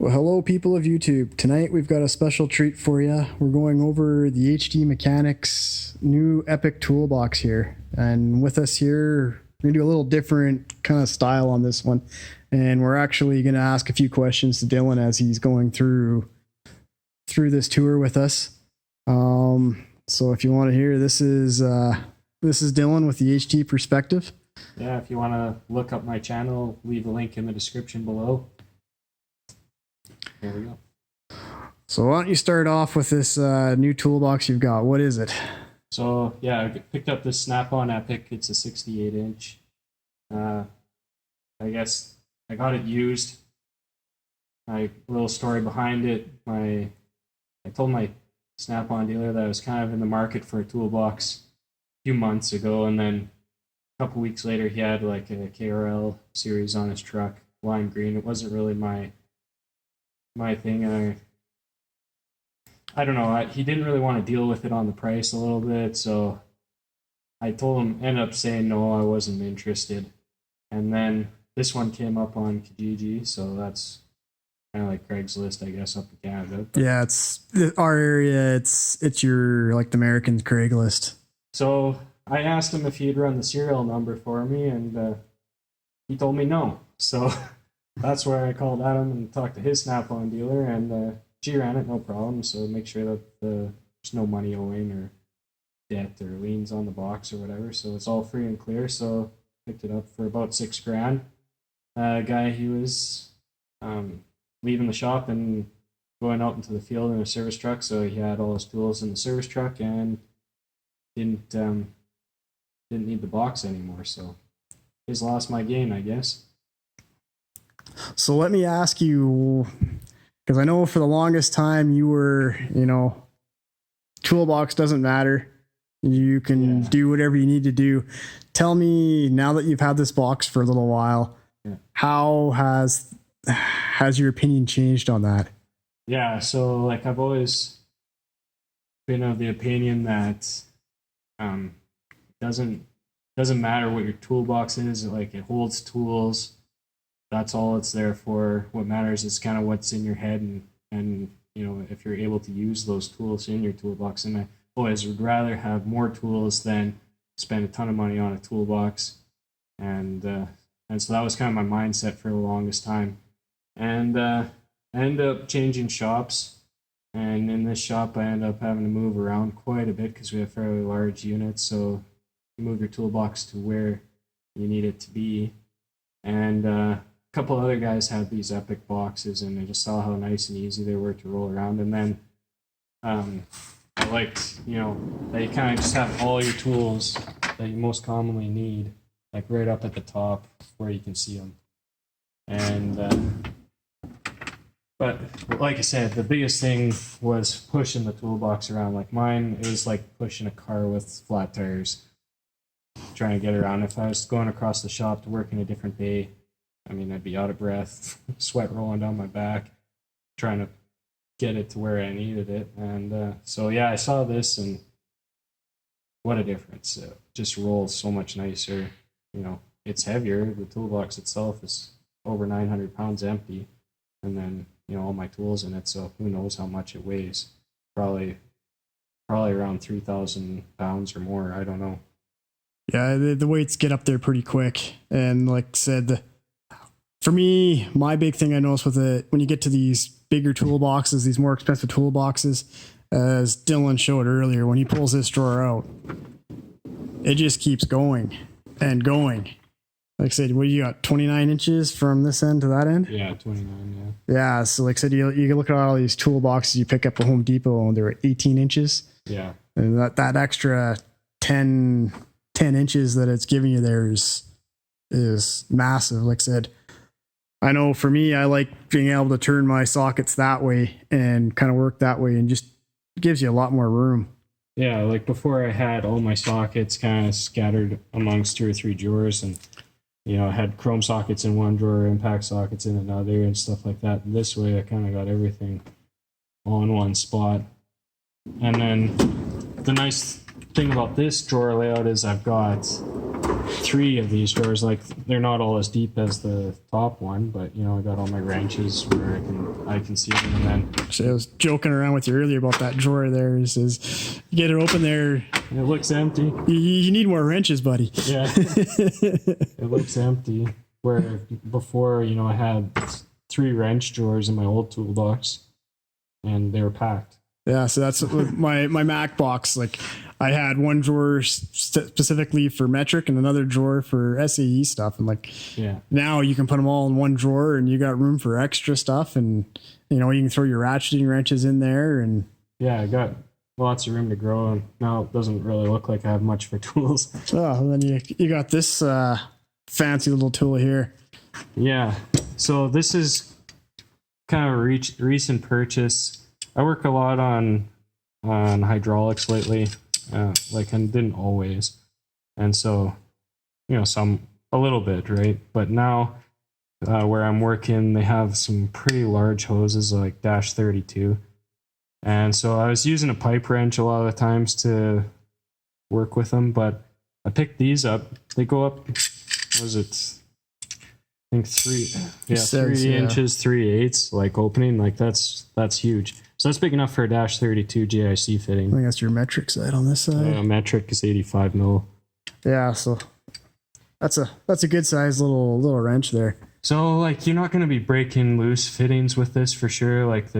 Well, hello, people of YouTube. Tonight we've got a special treat for you. We're going over the HD Mechanics new Epiq Toolbox here. And with us here, we're going to do a little different kind of style on this one. And we're actually going to ask a few questions to Dylan as he's going through this tour with us. So if you want to hear, this is Dylan with the HT perspective. Yeah, if you want to look up my channel, leave a link in the description below. There we go. So why don't you start off with this new toolbox you've got? What is it? So yeah, I picked up this Snap-on Epiq. It's a 68-inch. I guess I got it used. My little story behind it. I told my Snap-on dealer that I was kind of in the market for a toolbox a few months ago, and then a couple weeks later he had like a KRL series on his truck, lime green. It wasn't really my thing, and I don't know. He didn't really want to deal with it on the price a little bit, so I told him, ended up saying no, I wasn't interested. And then this one came up on Kijiji, so that's kind of like Craigslist, I guess, up in Canada. Yeah, it's our area. It's your like the American Craigslist. So I asked him if he'd run the serial number for me, and he told me no. So that's where I called Adam and talked to his Snap-on dealer, and she ran it, no problem. So make sure that there's no money owing or debt or liens on the box or whatever. So it's all free and clear. So picked it up for about $6,000. Guy, he was leaving the shop and going out into the field in a service truck. So he had all his tools in the service truck and didn't need the box anymore. So he's lost my gain, I guess. So let me ask you, because I know for the longest time you were, toolbox doesn't matter. You can do whatever you need to do. Tell me, now that you've had this box for a little while, how has your opinion changed on that? Yeah, so like I've always been of the opinion that doesn't matter what your toolbox is. Like it holds tools. That's all it's there for. What matters is kind of what's in your head and if you're able to use those tools in your toolbox. And I always would rather have more tools than spend a ton of money on a toolbox. And so that was kind of my mindset for the longest time. And I ended up changing shops. And in this shop, I ended up having to move around quite a bit because we have fairly large units. So you move your toolbox to where you need it to be. And a couple other guys had these Epiq boxes, and I just saw how nice and easy they were to roll around. And then I liked, that you kind of just have all your tools that you most commonly need, like right up at the top where you can see them. And but like I said, the biggest thing was pushing the toolbox around. Like mine, it was like pushing a car with flat tires, trying to get around. If I was going across the shop to work in a different bay, I'd be out of breath, sweat rolling down my back, trying to get it to where I needed it. And so I saw this, and what a difference. It just rolls so much nicer. It's heavier. The toolbox itself is over 900 pounds empty. And then, all my tools in it, so who knows how much it weighs. Probably around 3,000 pounds or more. I don't know. Yeah, the weights get up there pretty quick. And like I said, for me, my big thing I noticed with it, when you get to these bigger toolboxes, these more expensive toolboxes, as Dylan showed earlier, when he pulls this drawer out, it just keeps going and going. Like I said, what do you got, 29 inches from this end to that end? Yeah, 29, Yeah, so like I said, you can look at all these toolboxes you pick up at Home Depot, and they're 18 inches. Yeah. And that extra 10 inches that it's giving you there is massive. Like I said, I know for me, I like being able to turn my sockets that way and kind of work that way, and just gives you a lot more room. Yeah, like before I had all my sockets kind of scattered amongst 2 or 3 drawers, and I had chrome sockets in one drawer, impact sockets in another, and stuff like that. And this way, I kind of got everything all in one spot. And then the nice thing about this drawer layout is I've got 3 of these drawers. Like they're not all as deep as the top one, but you know, I got all my wrenches where I can see them. And then So I was joking around with you earlier about that drawer there. Is you get it open there, it looks empty. you need more wrenches, buddy. Yeah, it looks empty. Where before, you know, I had 3 wrench drawers in my old toolbox, and they were packed. Yeah, so that's my Mac box. Like I had one drawer specifically for metric and another drawer for SAE stuff. And like, Yeah. now you can put them all in one drawer and you got room for extra stuff. And, you know, you can throw your ratcheting wrenches in there. And Yeah, I got lots of room to grow. And now it doesn't really look like I have much for tools. and then you got this fancy little tool here. Yeah. So this is kind of a recent purchase. I work a lot on hydraulics lately, like, and didn't always, and so, you know, a little bit, right? But now, where I'm working, they have some pretty large hoses, like -32, and so I was using a pipe wrench a lot of the times to work with them. But I picked these up. They go up. What is it? I think 3 inches, 3/8, like opening, like that's huge. So that's big enough for a -32 GIC fitting. I think that's your metric side on this side. Metric is 85 mil. Yeah, so that's a good size little wrench there. So like you're not going to be breaking loose fittings with this for sure. Like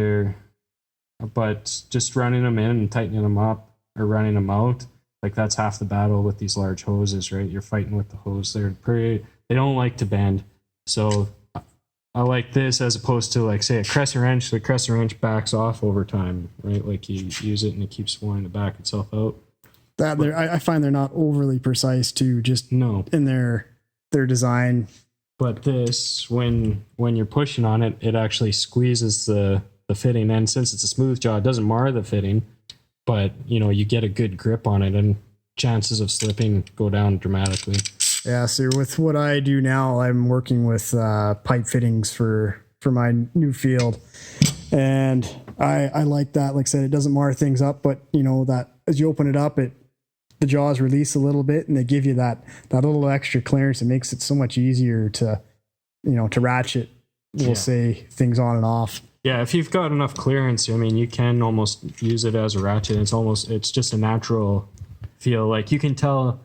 but just running them in and tightening them up or running them out, like that's half the battle with these large hoses, right? You're fighting with the hose. They don't like to bend. So I like this as opposed to, like, say, a crescent wrench. The crescent wrench backs off over time, right? Like you use it and it keeps wanting to back itself out. I find they're not overly precise too, just in their design. But this, when you're pushing on it, it actually squeezes the fitting. And since it's a smooth jaw, it doesn't mar the fitting, but you know, you get a good grip on it and chances of slipping go down dramatically. Yeah, so with what I do now, I'm working with pipe fittings for my new field, and I like that. Like I said, it doesn't mar things up, but you know that as you open it up, the jaws release a little bit, and they give you that little extra clearance. It makes it so much easier to ratchet. We'll say things on and off. Yeah, if you've got enough clearance, I mean, you can almost use it as a ratchet. It's just a natural feel. Like you can tell.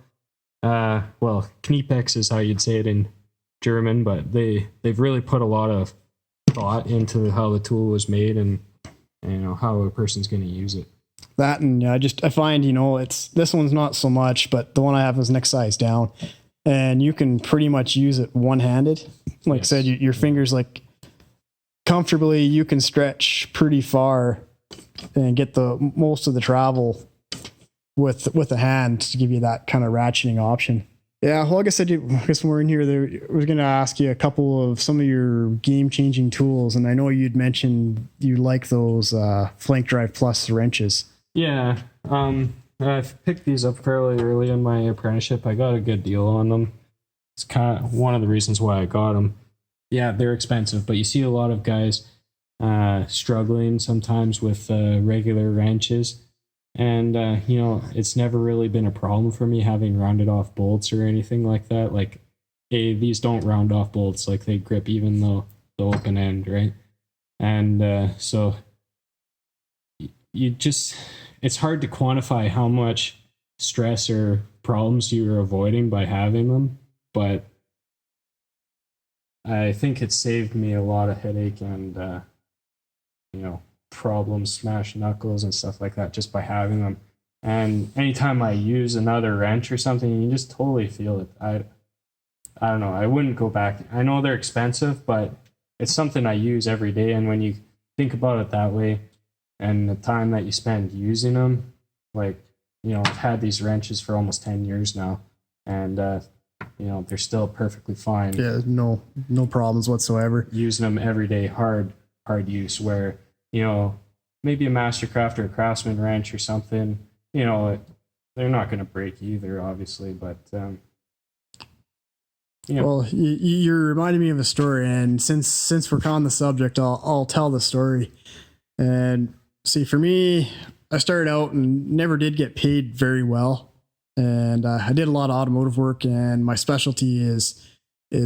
Well, Kniepex is how you'd say it in German, but they've really put a lot of thought into how the tool was made and you know how a person's going to use it. That, and I find, you know, this one's not so much, but the one I have is next size down, and you can pretty much use it one-handed. Like I said, your fingers, like, comfortably, you can stretch pretty far and get the most of the travel with a hand to give you that kind of ratcheting option. Yeah, well, like I said, I guess when we're in here, we're going to ask you a couple of some of your game-changing tools, and I know you'd mentioned you like those Flank Drive Plus wrenches. Yeah, I've picked these up fairly early in my apprenticeship. I got a good deal on them. It's kind of one of the reasons why I got them. Yeah, they're expensive, but you see a lot of guys struggling sometimes with regular wrenches. And, you know, it's never really been a problem for me having rounded off bolts or anything like that. Like, these don't round off bolts. Like, they grip even though the open end, right? And so it's hard to quantify how much stress or problems you're avoiding by having them. But I think it saved me a lot of headache and, you know, problems, smashed knuckles and stuff like that just by having them. And anytime I use another wrench or something, you just totally feel it. I don't know, I wouldn't go back. I know they're expensive, but it's something I use every day. And when you think about it that way and the time that you spend using them, like, you know, I've had these wrenches for almost 10 years now, and you know, they're still perfectly fine. Yeah, no problems whatsoever. Using them every day, hard use, where, you know, maybe a Mastercraft or a Craftsman wrench or something, you know, they're not going to break either, obviously, but, you know. Well, you're reminding me of a story, and since we're on the subject, I'll tell the story. And see, for me, I started out and never did get paid very well. and I did a lot of automotive work, and my specialty is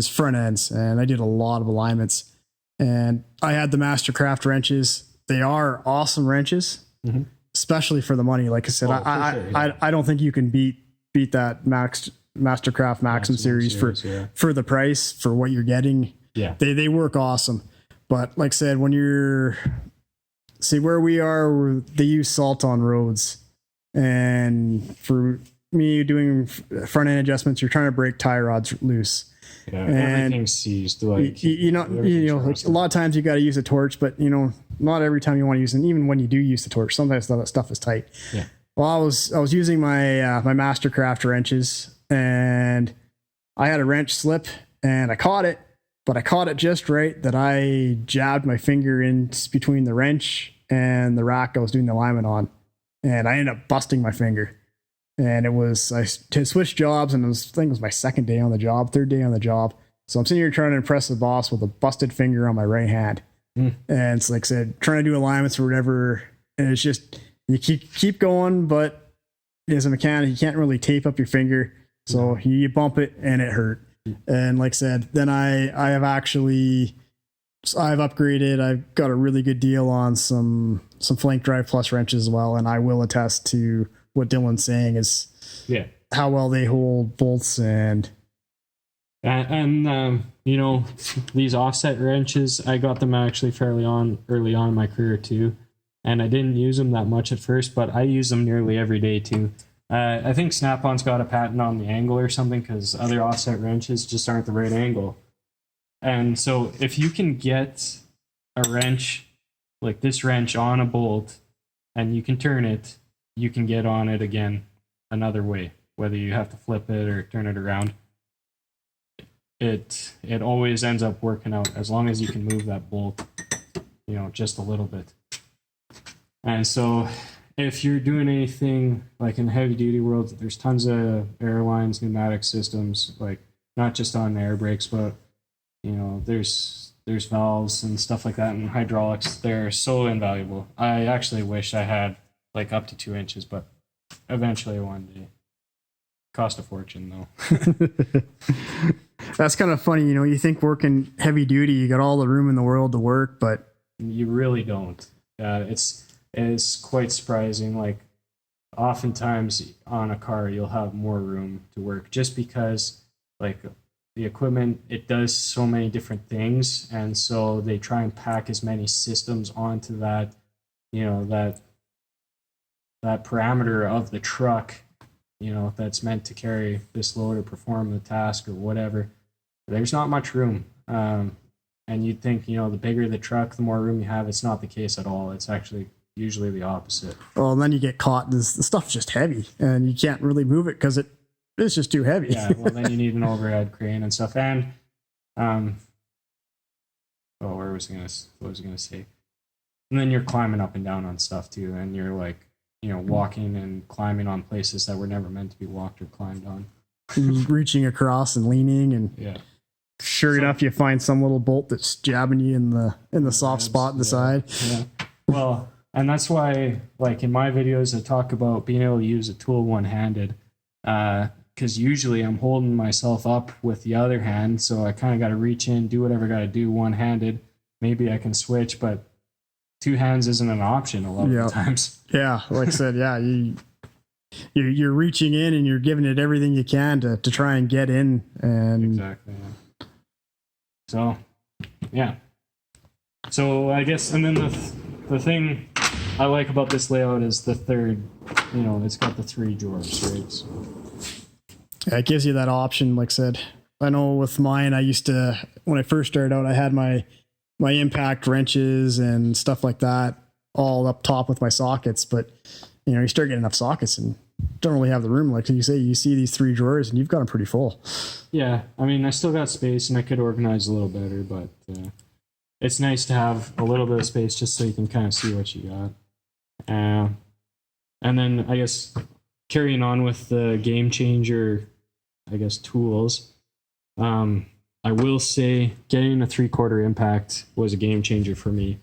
front ends, and I did a lot of alignments. And I had the Mastercraft wrenches. They are awesome wrenches, especially for the money. Like I said, I don't think you can beat that Mastercraft Maxim series for the price for what you're getting. Yeah, they work awesome. But like I said, when you're see where we are, they use salt on roads, and for me doing front end adjustments, you're trying to break tie rods loose. Yeah, everything's seized. Like you know, like a lot of times you got to use a torch, but not every time you want to use it. And even when you do use the torch, sometimes that stuff is tight. Yeah. Well, I was using my my Mastercraft wrenches, and I had a wrench slip, and I caught it, but I caught it just right that I jabbed my finger in between the wrench and the rack I was doing the alignment on, and I ended up busting my finger. And I switched jobs, and I think it was my third day on the job. So I'm sitting here trying to impress the boss with a busted finger on my right hand. And it's like I said, trying to do alignments or whatever. And it's just, you keep going, but as a mechanic, you can't really tape up your finger. So you bump it and it hurt. And like I said, then I've upgraded. I've got a really good deal on some Flank Drive Plus wrenches as well. And I will attest to what Dylan's saying is how well they hold bolts and these offset wrenches, I got them actually fairly early on in my career too, and I didn't use them that much at first, but I use them nearly every day too. I think Snap-on's got a patent on the angle or something, because other offset wrenches just aren't the right angle. And so if you can get a wrench like this wrench on a bolt and you can turn it, you can get on it again another way, whether you have to flip it or turn it around. It always ends up working out as long as you can move that bolt, just a little bit. And so if you're doing anything like in the heavy duty world, there's tons of airlines, pneumatic systems, like not just on air brakes, but there's valves and stuff like that, and hydraulics. They're so invaluable. I actually wish I had like up to 2 inches, but eventually one day. Cost a fortune though. That's kind of funny, you think working heavy duty, you got all the room in the world to work, but you really don't. It's quite surprising. Like oftentimes on a car, you'll have more room to work just because like the equipment, it does so many different things. And so they try and pack as many systems onto that, that parameter of the truck, that's meant to carry this load or perform the task or whatever. There's not much room. And you'd think, the bigger the truck, the more room you have. It's not the case at all. It's actually usually the opposite. Well, and then you get caught. The stuff's just heavy, and you can't really move it because it's just too heavy. Yeah, well, then you need an overhead crane and stuff. And, what was I going to say? And then you're climbing up and down on stuff too, and you're like, walking and climbing on places that were never meant to be walked or climbed on. Reaching across and leaning, and sure enough, you find some little bolt that's jabbing you in the soft spot in the side. Yeah. Well, and that's why, like in my videos, I talk about being able to use a tool one-handed, because usually I'm holding myself up with the other hand, so I kind of got to reach in, do whatever I got to do one-handed. Maybe I can switch, but two hands isn't an option a lot of the times. Yeah, like I said, you're reaching in and you're giving it everything you can to try and get in. And exactly. Yeah. So, yeah. So I guess, and then the thing I like about this layout is the third, it's got the 3 drawers, right? So. Yeah, it gives you that option. Like I said, I know with mine, I used to, when I first started out, I had my impact wrenches and stuff like that all up top with my sockets, but you start getting enough sockets and don't really have the room. Like you say, you see these 3 drawers and you've got them pretty full. Yeah, I mean, I still got space and I could organize a little better, but it's nice to have a little bit of space just so you can kind of see what you got. And then I guess carrying on with the game changer, tools, I will say getting a 3/4 impact was a game changer for me.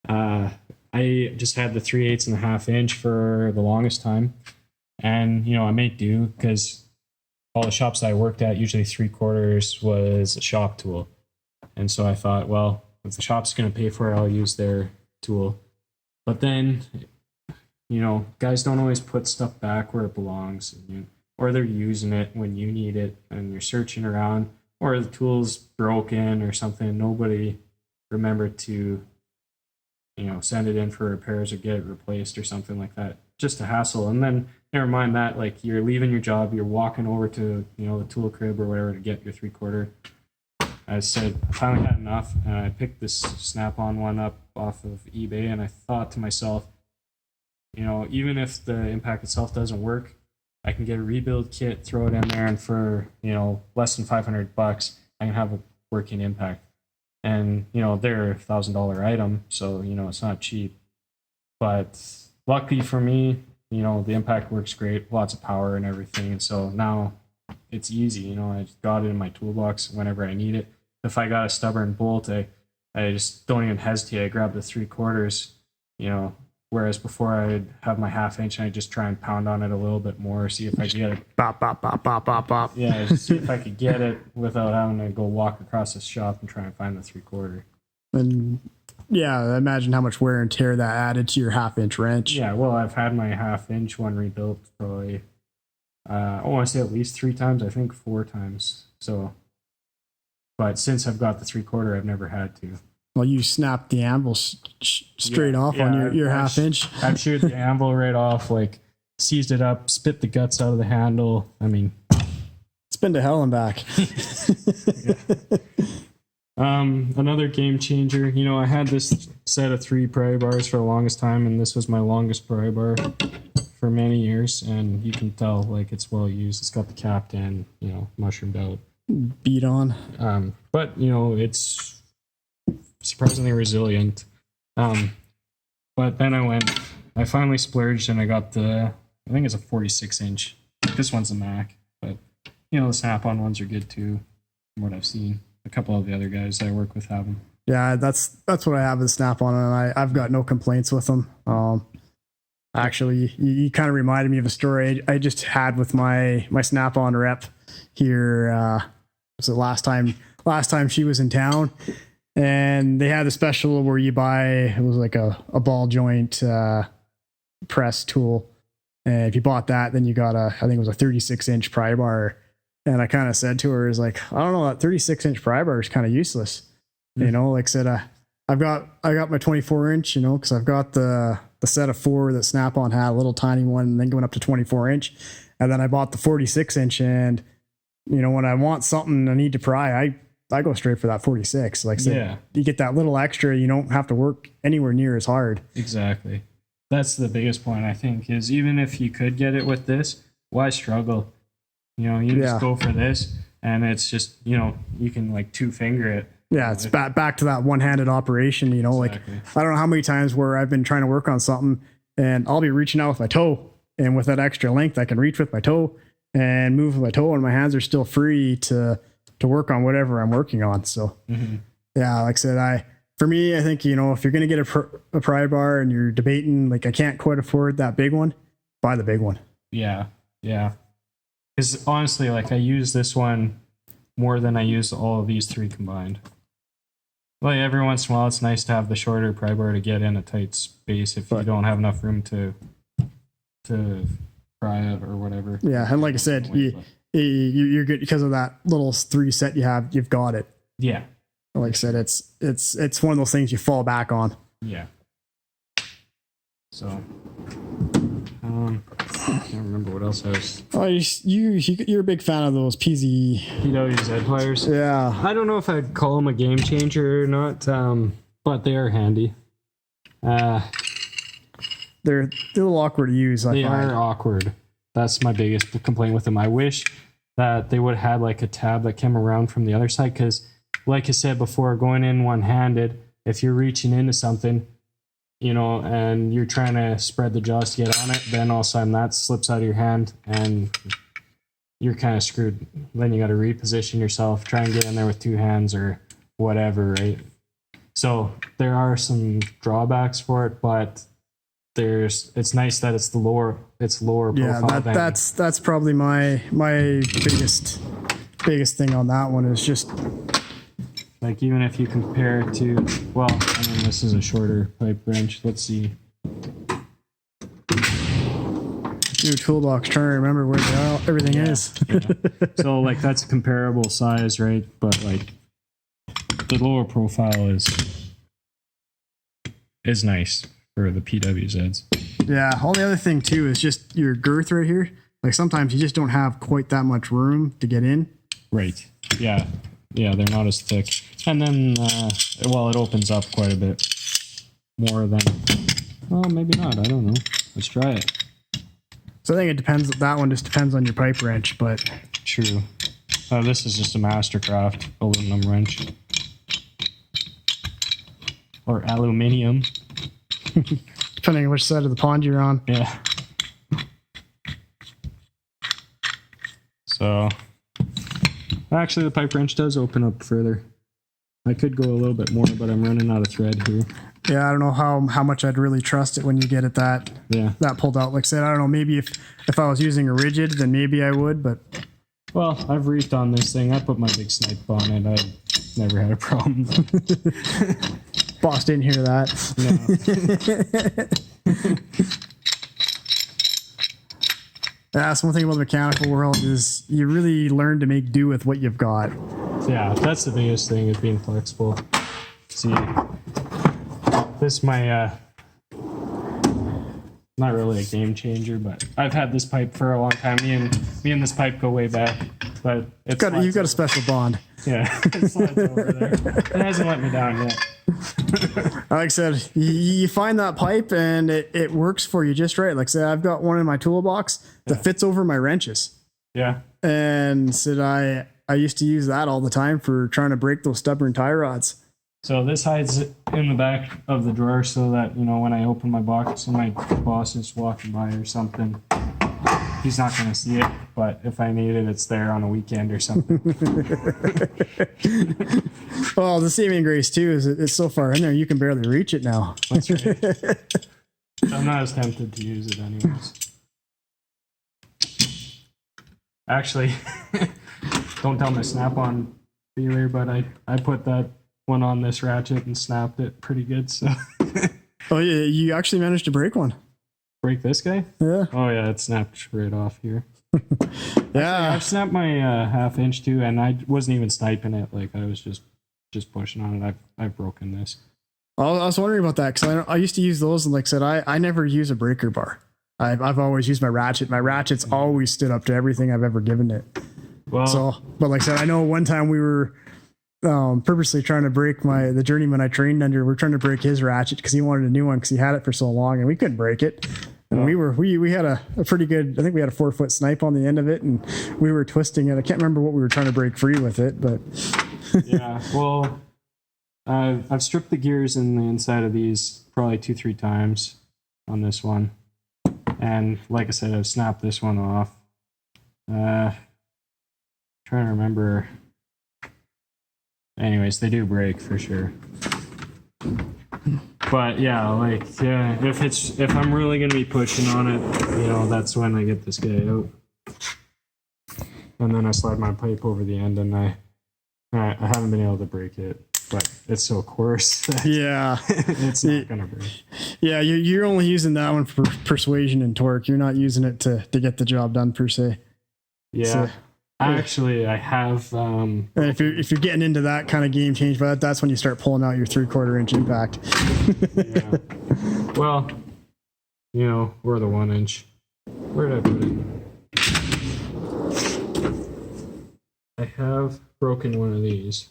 I just had the 3/8 and a 1/2 inch for the longest time. And, I made do because all the shops I worked at, usually 3/4 was a shop tool. And so I thought, well, if the shop's going to pay for it, I'll use their tool. But then, guys don't always put stuff back where it belongs, or they're using it when you need it and you're searching around, or the tool's broken or something. Nobody remembered to, send it in for repairs or get it replaced or something like that. Just a hassle. And then never mind that, like you're leaving your job, you're walking over to, the tool crib or whatever to get your 3/4. I said, finally had enough, and I picked this Snap-on one up off of eBay, and I thought to myself, even if the impact itself doesn't work, I can get a rebuild kit, throw it in there, and for, less than $500, I can have a working impact. And, they're a $1,000 item, so, it's not cheap. But luckily for me, the impact works great, lots of power and everything. And so now it's easy, I just got it in my toolbox whenever I need it. If I got a stubborn bolt, I just don't even hesitate. I grab the 3/4, whereas before I'd have my 1/2 inch and I'd just try and pound on it a little bit more, see if I could get it. Bop, bop, bop, bop, bop, bop. Yeah, just see if I could get it without having to go walk across the shop and try and find the 3/4. And yeah, imagine how much wear and tear that added to your 1/2 inch wrench. Yeah, well, I've had my 1/2 inch one rebuilt probably, I want to say at least 3 times, I think 4 times. So, but since I've got the 3/4, I've never had to. Well, you snapped the anvil straight off on your 1/2 inch. I've sheared the anvil right off, like seized it up, spit the guts out of the handle. I mean, it's been to hell and back. Another game changer. I had this set of 3 pry bars for the longest time, and this was my longest pry bar for many years. And you can tell, like, it's well used. It's got the capped end, mushroomed out. Beat on. But it's surprisingly resilient. But then I finally splurged and I got I think it's a 46 inch. This one's a Mac, but the Snap-on ones are good too, from what I've seen. A couple of the other guys I work with have them. Yeah, that's what I have with Snap-on, and I've got no complaints with them. Actually, you kind of reminded me of a story I just had with my Snap-on rep here. Was the last time she was in town, and they had a special where you buy, it was like a ball joint press tool, and if you bought that, then you got I think it was a 36 inch pry bar. And I kind of said to her, is like, I don't know, that 36 inch pry bar is kind of useless. Like I said, I got my 24 inch, because I've got the set of 4 that Snap-on had, a little tiny one, and then going up to 24 inch. And then I bought the 46 inch, and, when I want something I need to pry, I go straight for that 46. Like I said, You get that little extra, you don't have to work anywhere near as hard. Exactly. That's the biggest point, I think, is even if you could get it with this, why struggle? You just go for this, and it's just, you can like 2-finger it. Yeah, it's back to that one-handed operation, Exactly. Like, I don't know how many times where I've been trying to work on something, and I'll be reaching out with my toe, and with that extra length, I can reach with my toe and move with my toe, and my hands are still free to work on whatever I'm working on. So, yeah, like I said, for me, I think, if you're going to get a pry bar and you're debating, like, I can't quite afford that big one, buy the big one. Yeah. Because honestly, like, I use this one more than I use all of these 3 combined. Like, every once in a while, it's nice to have the shorter pry bar to get in a tight space if you don't have enough room to pry it or whatever. Yeah, and like I said, you're good because of that little 3 set you have. You've got it. Yeah. Like I said, it's one of those things you fall back on. Yeah. So, I can't remember what else I was. Oh, you're a big fan of those PWZ pliers. Yeah. I don't know if I'd call them a game changer or not, but they are handy. They're a little awkward to use. They are awkward. That's my biggest complaint with them. I wish that they would have had like a tab that came around from the other side, because, like I said before, going in one-handed, if you're reaching into something, and you're trying to spread the jaws to get on it, then all of a sudden that slips out of your hand and you're kind of screwed. Then you got to reposition yourself, try and get in there with 2 hands or whatever, right? So there are some drawbacks for it, but it's nice that it's lower Yeah, profile. that's probably my biggest thing on that one is just like, even if you compare it to, well, I mean, this is a shorter pipe wrench. Let's see. new toolbox, trying to remember where everything is. Yeah. So like that's a comparable size, right? But like the lower profile is nice for the PWZs. Yeah. Only other thing too is just your girth right here. Like sometimes you just don't have quite that much room to get in. Right. Yeah. Yeah, they're not as thick. And then, well, it opens up quite a bit more than, well, maybe not. I don't know. Let's try it. So I think it depends. That one just depends on your pipe wrench, but. True. This is just a Mastercraft aluminum wrench. Or aluminium. Depending on which side of the pond you're on. Yeah. So, actually the pipe wrench does open up further. I could go a little bit more, but I'm running out of thread here. Yeah, I don't know how much I'd really trust it when you get it that pulled out. Like I said, I don't know, maybe if I was using a rigid, then maybe I would, but. Well, I've reefed on this thing. I put my big snipe on it. I've never had a problem. Boss didn't hear that. No. That's one thing about the mechanical world is you really learn to make do with what you've got. Yeah, that's the biggest thing, is being flexible. See, this is my, not really a game changer, but I've had this pipe for a long time. Me and this pipe go way back, but you've got a special bond. Yeah, it slides over there. It hasn't let me down yet. Like I said, you find that pipe and it works for you just right. Like I said, I've got one in my toolbox that fits over my wrenches. Yeah. And said I used to use that all the time for trying to break those stubborn tie rods. So this hides in the back of the drawer so that, when I open my box and my boss is walking by or something, he's not going to see it. But if I need it, it's there on a weekend or something. Well, the saving grace too is it's so far in there you can barely reach it now. That's right. I'm not as tempted to use it anyways. Actually, don't tell my Snap-on dealer, but I put that one on this ratchet and snapped it pretty good. So. Oh yeah, you actually managed to break one. Break this guy? Yeah. Oh yeah, it snapped right off here. Yeah. I've snapped my 1/2 inch too, and I wasn't even sniping it. Like I was just pushing on it. I've broken this. I was wondering about that because I used to use those, and like I said, I never use a breaker bar. I've always used my ratchet. My ratchet's always stood up to everything I've ever given it. Well, but like I said, I know one time we were purposely trying to break the journeyman I trained under. We're trying to break his ratchet because he wanted a new one because he had it for so long, and we couldn't break it. And we had a pretty good, I think we had a 4-foot snipe on the end of it, and we were twisting it. I can't remember what we were trying to break free with it, but yeah. Well, I've stripped the gears in the inside of these probably 2-3 times on this one, and like I said, I've snapped this one off. Trying to remember. Anyways, they do break for sure. But yeah, if I'm really gonna be pushing on it, that's when I get this guy out, and then I slide my pipe over the end, and I haven't been able to break it, but it's so coarse that it's not gonna break. Yeah, you're only using that one for persuasion and torque. You're not using it to get the job done per se. Yeah. So, actually, I have. And if you're getting into that kind of game change, but that's when you start pulling out your 3/4 inch impact. Yeah. Well, we're the 1 inch. Where did I put it? I have broken one of these.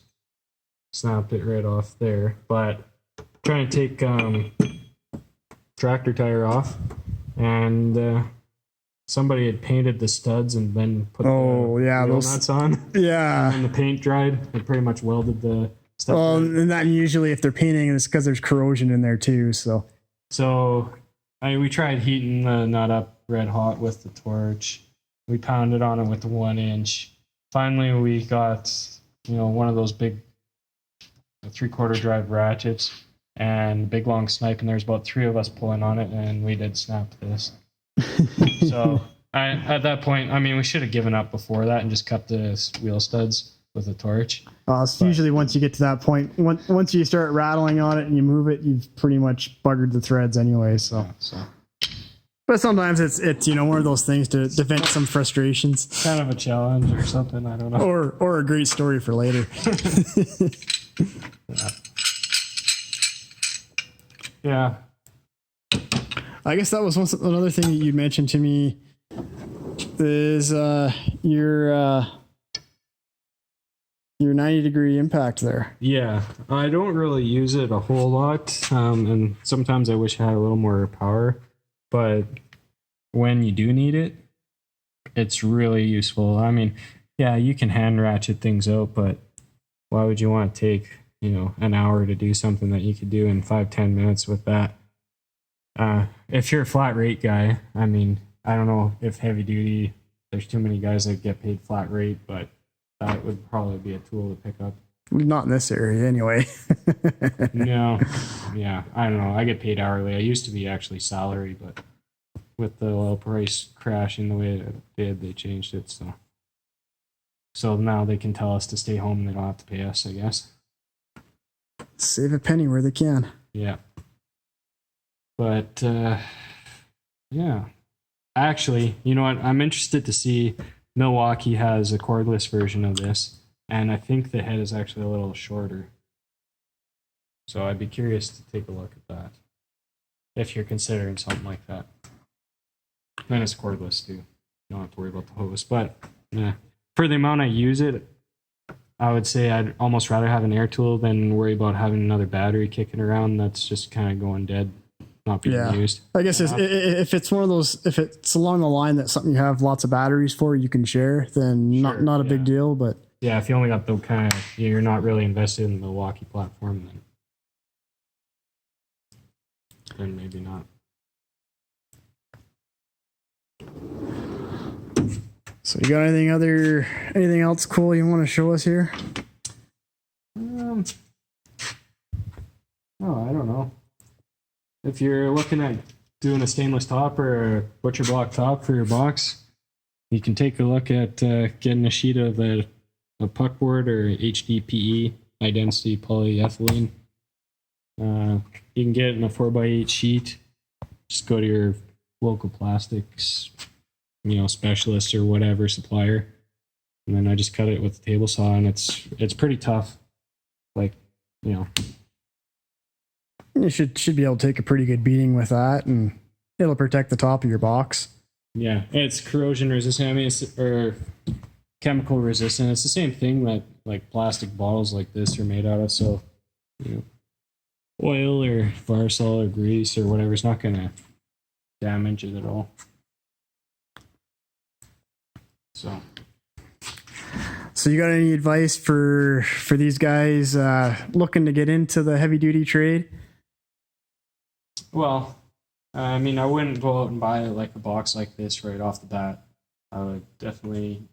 Snapped it right off there, but trying to take tractor tire off, and somebody had painted the studs and then put those nuts on. Yeah. And the paint dried. It pretty much welded the stuff. Well, and that usually if they're painting, it's because there's corrosion in there too. So we tried heating the nut up red hot with the torch. We pounded on it with the 1 inch. Finally, we got, one of those big 3/4 drive ratchets. and big long snipe, and there's about 3 of us pulling on it, and we did snap this. So at that point, I mean, we should have given up before that and just cut the wheel studs with a torch. It's usually once you get to that point, once you start rattling on it and you move it, you've pretty much buggered the threads anyway. So. Yeah, so. But sometimes it's one of those things to vent some frustrations. Kind of a challenge or something, I don't know. Or a great story for later. Yeah. I guess that was another thing that you mentioned to me is your 90-degree impact there. Yeah, I don't really use it a whole lot, and sometimes I wish I had a little more power, but when you do need it, it's really useful. I mean, yeah, you can hand ratchet things out, but why would you want to take, an hour to do something that you could do in 5-10 minutes with that? If you're a flat rate guy, I mean, I don't know if heavy duty, there's too many guys that get paid flat rate, but that would probably be a tool to pick up. Not in this area anyway. No. Yeah, I don't know. I get paid hourly. I used to be actually salary, but with the oil price crashing the way it did, they changed it. So now they can tell us to stay home and they don't have to pay us, I guess. Save a penny where they can. Yeah. But, yeah. Actually, you know what? I'm interested to see. Milwaukee has a cordless version of this, and I think the head is actually a little shorter. So I'd be curious to take a look at that if you're considering something like that. And it's cordless too. You don't have to worry about the hose. But yeah, for the amount I use it, I would say I'd almost rather have an air tool than worry about having another battery kicking around that's just kind of going dead, not being used. I guess if it's one of those, if it's along the line that something you have lots of batteries for, you can share, then not a big deal. But yeah, if you only got the kind of, you're not really invested in the Milwaukee platform, then maybe not. So you got anything else cool you want to show us here? No, I don't know. If you're looking at doing a stainless top or a butcher block top for your box, you can take a look at getting a sheet of a puckboard or HDPE, high density polyethylene. You can get it in a 4x8 sheet. Just go to your local plastics, specialist or whatever supplier, and then I just cut it with the table saw, and it's pretty tough. You should be able to take a pretty good beating with that, and it'll protect the top of your box. Yeah, it's corrosion resistant. I mean, or chemical resistant. It's the same thing that like plastic bottles like this are made out of. So, oil or Varsol or grease or whatever is not going to damage it at all. So you got any advice for these guys looking to get into the heavy duty trade? Well, I mean, I wouldn't go out and buy like a box like this right off the bat. I would definitely,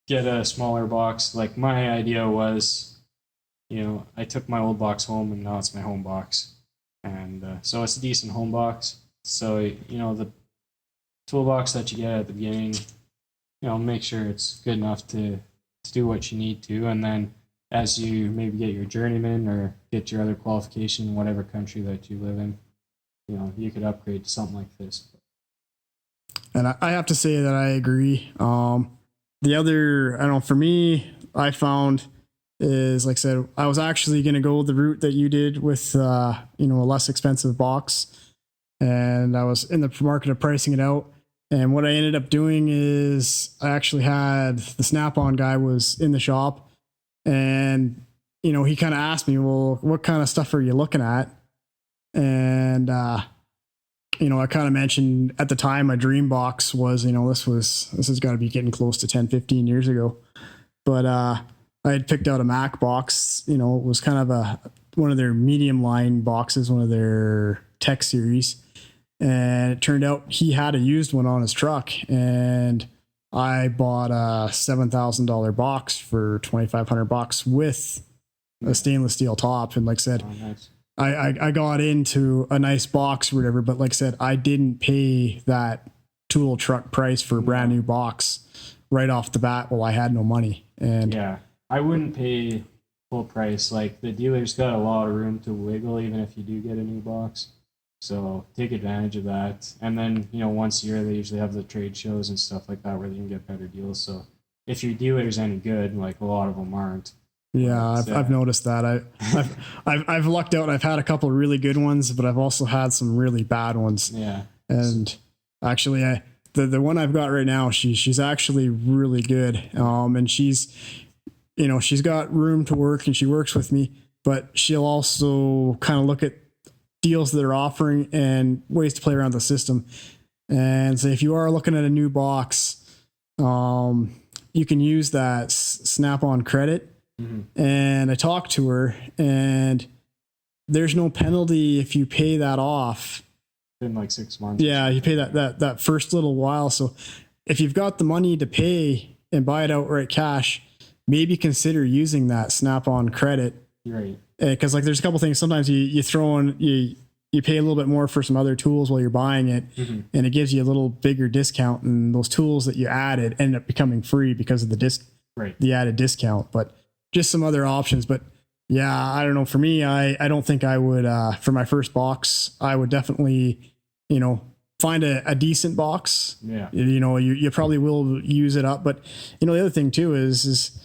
get a smaller box. Like my idea was, I took my old box home and now it's my home box. And so it's a decent home box. So, the toolbox that you get at the beginning, make sure it's good enough to do what you need to. And then as you maybe get your journeyman or get your other qualification in whatever country that you live in, you could upgrade to something like this. And I have to say that I agree. The other, I don't know, for me, I found is, like I said, I was actually going to go the route that you did with, a less expensive box. And I was in the market of pricing it out. And what I ended up doing is I actually had the Snap-on guy was in the shop, and, he kind of asked me, well, what kind of stuff are you looking at? And, I kind of mentioned at the time my dream box was, this has got to be getting close to 10, 15 years ago. But I had picked out a Mac box, it was kind of one of their medium line boxes, one of their tech series. And it turned out he had a used one on his truck, and I bought a $7,000 box for $2,500 with a stainless steel top. And like I said, nice. I got into a nice box or whatever, but like I said, I didn't pay that tool truck price for a brand new box right off the bat. Well, I had no money, and Yeah, I wouldn't pay full price. Like the dealer's got a lot of room to wiggle, even if you do get a new box. So take advantage of that. And then, once a year they usually have the trade shows and stuff like that where they can get better deals. So if your dealer's any good, like a lot of them aren't. yeah, But, I've noticed that. I've lucked out. I've had a couple of really good ones, but I've also had some really bad ones. yeah. And actually, the one I've got right now, she's actually really good. And she's got room to work and she works with me, but she'll also kind of look at deals that are offering and ways to play around the system. And so if you are looking at a new box, you can use that Snap-on credit. Mm-hmm. And I talked to her, and there's no penalty if you pay that off in like 6 months. Yeah, you pay that first little while. So if you've got the money to pay and buy it outright cash, maybe consider using that Snap-on credit. Right. Because like there's a couple things. Sometimes you throw in you pay a little bit more for some other tools while you're buying it, mm-hmm. and it gives you a little bigger discount. And those tools that you added end up becoming free because of the added discount. But just some other options. But yeah, I don't know. For me, I don't think I would for my first box. I would definitely find a decent box. Yeah. You probably will use it up. But the other thing too is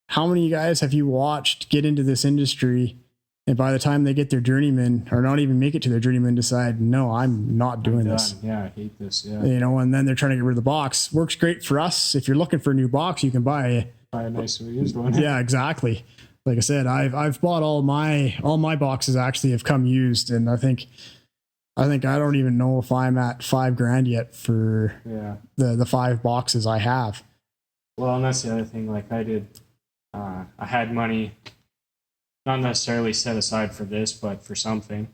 how many guys have you watched get into this industry, and by the time they get their journeyman or not even make it to their journeyman, decide, no, I'm not doing this. Yeah, I hate this. Yeah. And then they're trying to get rid of the box. Works great for us. If you're looking for a new box, you can buy a nice used one. Yeah, exactly. Like I said, I've bought all my boxes actually have come used, and I think I don't even know if I'm at $5,000 yet for the 5 boxes I have. Well, and that's the other thing. Like I did, I had money, not necessarily set aside for this, but for something,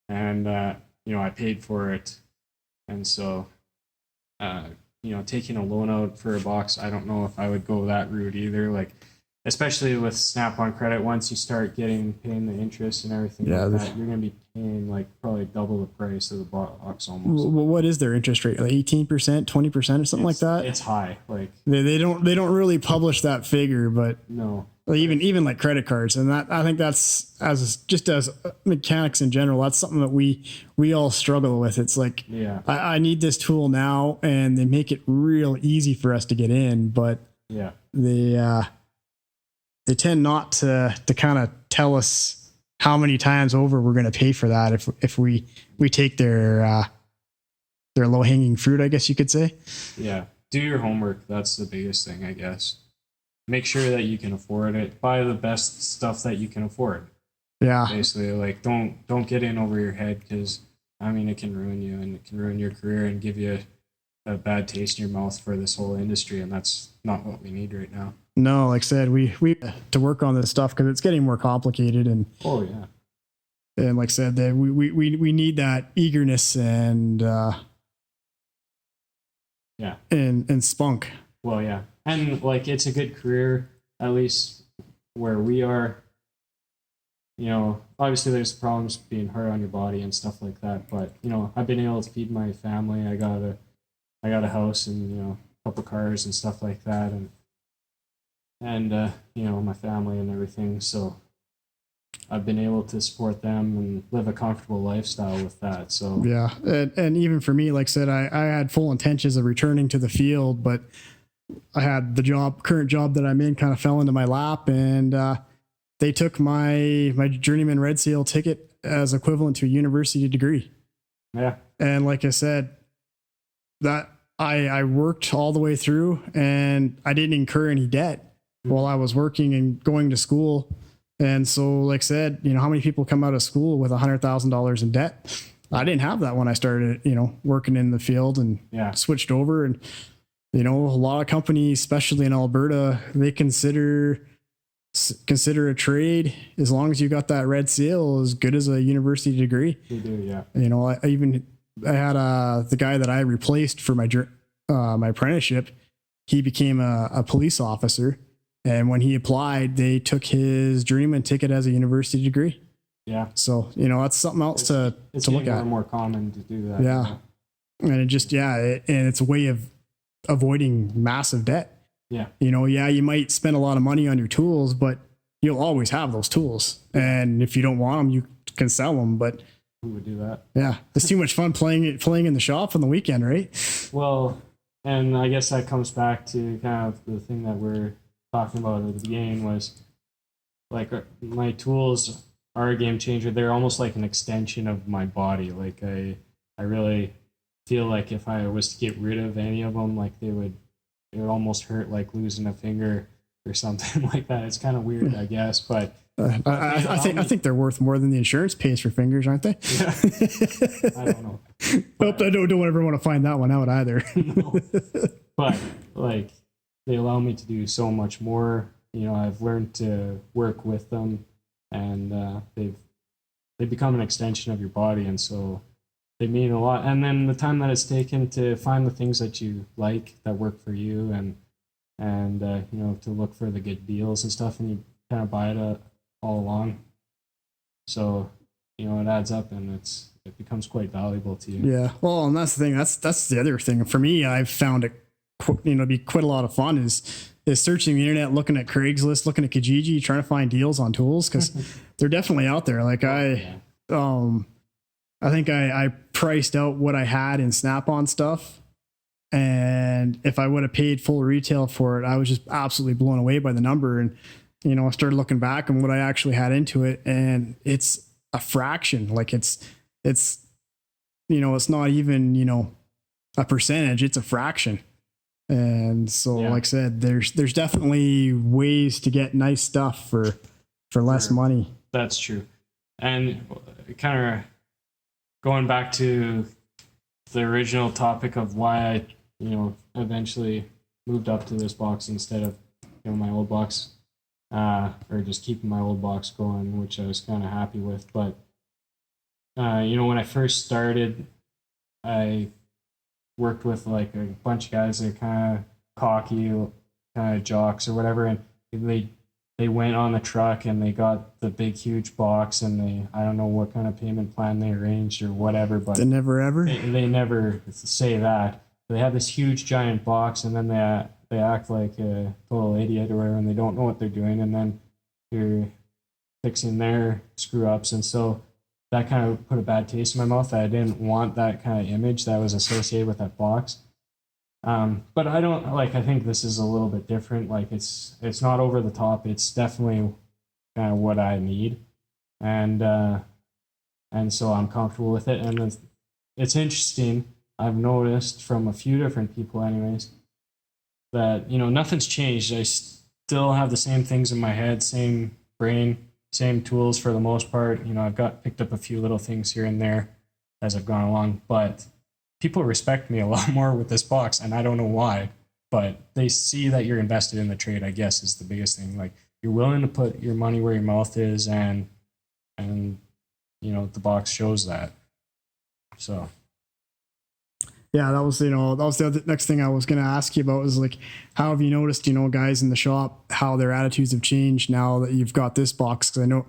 and I paid for it, and so taking a loan out for a box, I don't know if I would go that route either. Like, especially with Snap-on credit, once you start paying the interest and everything like that, you're going to be paying like probably double the price of the box almost. Well, what is their interest rate? Like 18%, 20% or something like that? It's high. Like they don't really publish that figure, but no. Even like credit cards, and that I think that's as mechanics in general, that's something that we all struggle with. It's like, I need this tool now, and they make it real easy for us to get in, but they tend not to kind of tell us how many times over we're going to pay for that if we take their low hanging fruit, I guess you could say. Yeah, do your homework. That's the biggest thing, I guess. Make sure that you can afford it. Buy the best stuff that you can afford. Yeah. Basically, like don't get in over your head, because it can ruin you, and it can ruin your career and give you a bad taste in your mouth for this whole industry, and that's not what we need right now. No, like I said, we have to work on this stuff because it's getting more complicated, and and like I said, that we need that eagerness and and spunk. Well, yeah. And like it's a good career, at least where we are. Obviously there's problems being hard on your body and stuff like that, but I've been able to feed my family. I got a house and a couple cars and stuff like that, and my family and everything. So I've been able to support them and live a comfortable lifestyle with that. So yeah, and even for me, like I said, I had full intentions of returning to the field, but I had the current job that I'm in kind of fell into my lap, and they took my journeyman red seal ticket as equivalent to a university degree. Yeah. And like I said, that I worked all the way through, and I didn't incur any debt while I was working and going to school. And so, like I said, how many people come out of school with $100,000 in debt? I didn't have that when I started, working in the field and switched over. And a lot of companies, especially in Alberta, they consider a trade, as long as you got that red seal, as good as a university degree. They do, yeah. I had the guy that I replaced for my apprenticeship. He became a police officer, and when he applied, they took his journeyman ticket as a university degree. Yeah. So, you know, that's something else to look getting more at. and more common to do that. Yeah. And it just, and it's a way of avoiding massive debt. Yeah. You know, you might spend a lot of money on your tools, but you'll always have those tools. And if you don't want them, you can sell them. But who would do that? Yeah. It's too much fun playing in the shop on the weekend, right? Well, and I guess that comes back to kind of the thing that we're talking about at the beginning was like my tools are a game changer. They're almost like an extension of my body. Like I really feel like if I was to get rid of any of them, like it would almost hurt like losing a finger or something like that. It's kind of weird, I guess, but I think they're worth more than the insurance pays for fingers, aren't they? Yeah. I don't know. But, I don't ever want to find that one out either. No. But like they allow me to do so much more. You know, I've learned to work with them, and they've become an extension of your body, and so they mean a lot. And then the time that it's taken to find the things that you like that work for you, and you know, to look for the good deals and stuff, and you kind of buy it all along. So, you know, it adds up, and it becomes quite valuable to you. Yeah. Well, and that's the thing. That's the other thing for me. I've found it, you know, be quite a lot of fun is searching the internet, looking at Craigslist, looking at Kijiji, trying to find deals on tools because they're definitely out there. Like I think I priced out what I had in Snap-on stuff, and if I would have paid full retail for it, I was just absolutely blown away by the number. And you know, I started looking back on what I actually had into it, and it's a fraction. Like it's you know, it's not even, you know, a percentage, it's a fraction. And so, like I said, there's definitely ways to get nice stuff for less money. That's true. And kind of going back to the original topic of why I, you know, eventually moved up to this box instead of, you know, my old box, or just keeping my old box going, which I was kind of happy with. But, you know, when I first started, I worked with like a bunch of guys that are kind of cocky, kind of jocks or whatever, and they went on the truck and they got the big huge box, and I don't know what kind of payment plan they arranged or whatever, but they never say that. They have this huge giant box, and then they act like a total idiot or whatever, and they don't know what they're doing, and then you're fixing their screw ups. And so that kind of put a bad taste in my mouth. I didn't want that kind of image that was associated with that box. But I don't like, I think this is a little bit different. Like it's not over the top. It's definitely kind of what I need. And so I'm comfortable with it. And it's interesting. I've noticed from a few different people anyways, that, you know, nothing's changed. I still have the same things in my head, same brain, same tools for the most part. You know, I've picked up a few little things here and there as I've gone along, but people respect me a lot more with this box, and I don't know why, but they see that you're invested in the trade, I guess, is the biggest thing. Like, you're willing to put your money where your mouth is, and you know, the box shows that. So yeah, that was the other next thing I was going to ask you about was like, how have you noticed, you know, guys in the shop, how their attitudes have changed now that you've got this box? Because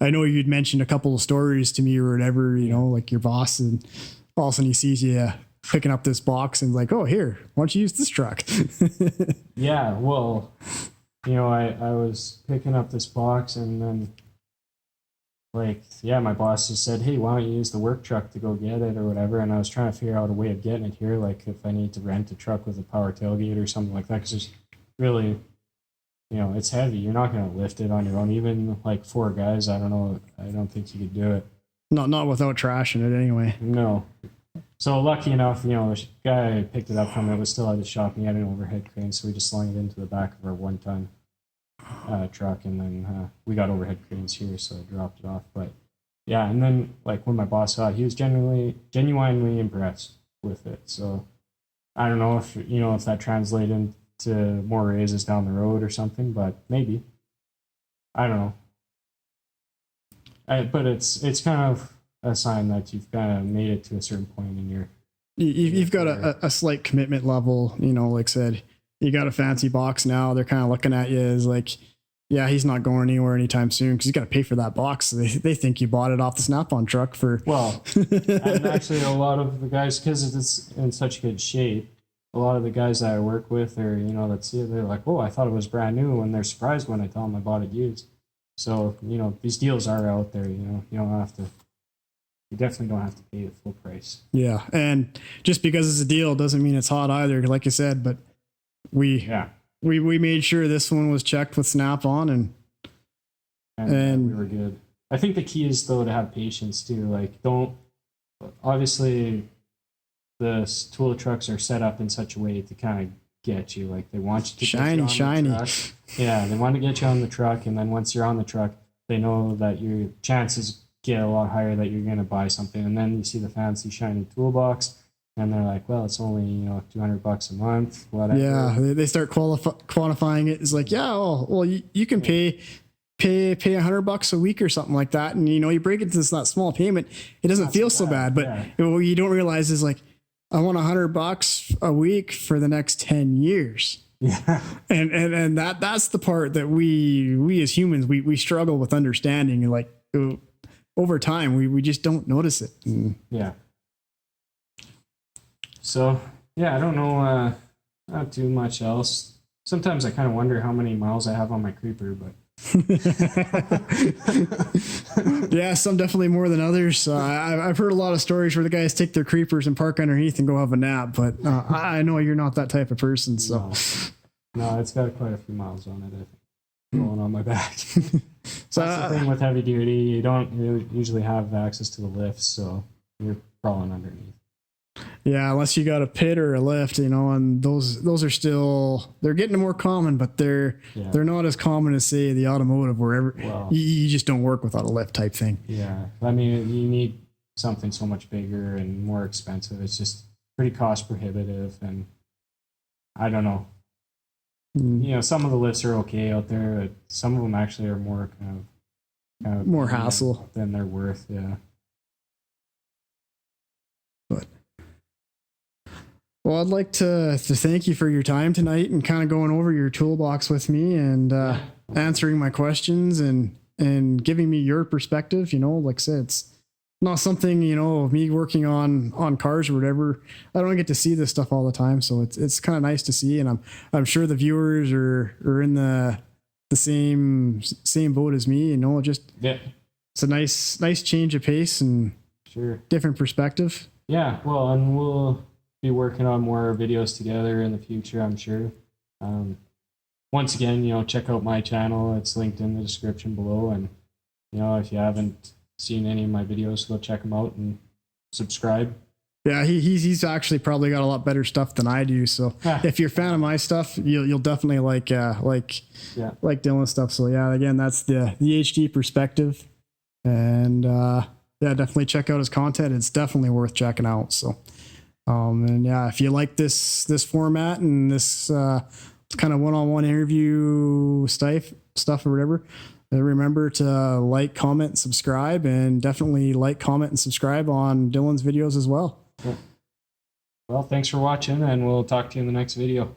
I know you'd mentioned a couple of stories to me or whatever, you know, like your boss, and all of a sudden he sees you picking up this box and like, oh, here, why don't you use this truck? Yeah, well, you know, I was picking up this box, and then like, yeah, my boss just said, hey, why don't you use the work truck to go get it or whatever. And I was trying to figure out a way of getting it here, like if I need to rent a truck with a power tailgate or something like that, because it's really, you know, it's heavy. You're not going to lift it on your own. Even like 4 guys, I don't know, I don't think you could do it. Not without trashing it anyway. No. So lucky enough, you know, the guy picked it up from it was still at the shop, and he had an overhead crane, so we just slung it into the back of our 1-ton truck, and then we got overhead cranes here, so I dropped it off. But yeah, and then like when my boss saw it, he was genuinely impressed with it. So I don't know if, you know, if that translated to more raises down the road or something, but maybe. I don't know. But it's kind of a sign that you've kind of made it to a certain point in your. You've got a slight commitment level, you know, like I said, you got a fancy box now. They're kind of looking at you as like, yeah, he's not going anywhere anytime soon because he's got to pay for that box. They think you bought it off the Snap-on truck for. Well, and actually a lot of the guys, because it's in such good shape, a lot of the guys that I work with, or that see it, they're like, "Oh, I thought it was brand new," and they're surprised when I tell them I bought it used. So these deals are out there. You don't have to. You definitely don't have to pay the full price. Yeah, and just because it's a deal doesn't mean it's hot either. Like I said, but we made sure this one was checked with Snap-on, and we were good. I think the key is though to have patience too. Like, obviously the tool trucks are set up in such a way to kind of get you. Like, they want you to shiny. The truck. Yeah, they want to get you on the truck, and then once you're on the truck, they know that your chances get a lot higher that you're going to buy something. And then you see the fancy shiny toolbox, and they're like, well, it's only $200 a month, whatever. Yeah, they start quantifying it. It's like, yeah, well, you can pay $100 a week or something like that, and you break it to that small payment, it doesn't feel so bad. But what you don't realize is, like, I want $100 a week for the next 10 years. Yeah. And that's the part that we as humans, we struggle with understanding. And like, over time, we just don't notice it. Yeah. So, yeah, I don't know, not too much else. Sometimes I kind of wonder how many miles I have on my creeper, but. Yeah, some definitely more than others. I've heard a lot of stories where the guys take their creepers and park underneath and go have a nap, but I know you're not that type of person. So no, it's got quite a few miles on it, I think, going on my back. So that's the thing with heavy duty. You don't usually have access to the lifts, so you're crawling underneath. Yeah, unless you got a pit or a lift, and those are still, they're getting more common, but they're not as common as, say, the automotive, where you just don't work without a lift type thing. Yeah, I mean, you need something so much bigger and more expensive. It's just pretty cost prohibitive, and I don't know. Some of the lifts are okay out there, but some of them actually are more kind of more hassle than they're worth. Yeah. Well, I'd like to thank you for your time tonight and kind of going over your toolbox with me and answering my questions and giving me your perspective. Like I said, it's not something, me working on cars or whatever, I don't get to see this stuff all the time. So it's kind of nice to see. And I'm sure the viewers are in the same boat as me, it's a nice change of pace and different perspective. Yeah. Well, and we'll be working on more videos together in the future, I'm sure. Once again, check out my channel. It's linked in the description below. And, if you haven't seen any of my videos, go check them out and subscribe. Yeah, he's actually probably got a lot better stuff than I do. So if you're a fan of my stuff, you'll definitely like Dylan's stuff. So yeah, again, that's the HD perspective. And definitely check out his content. It's definitely worth checking out. So and yeah, if you like this format and this kind of one-on-one interview stuff or whatever, remember to like, comment, subscribe, and definitely like, comment, and subscribe on Dylan's videos as well. Well, thanks for watching, and we'll talk to you in the next video.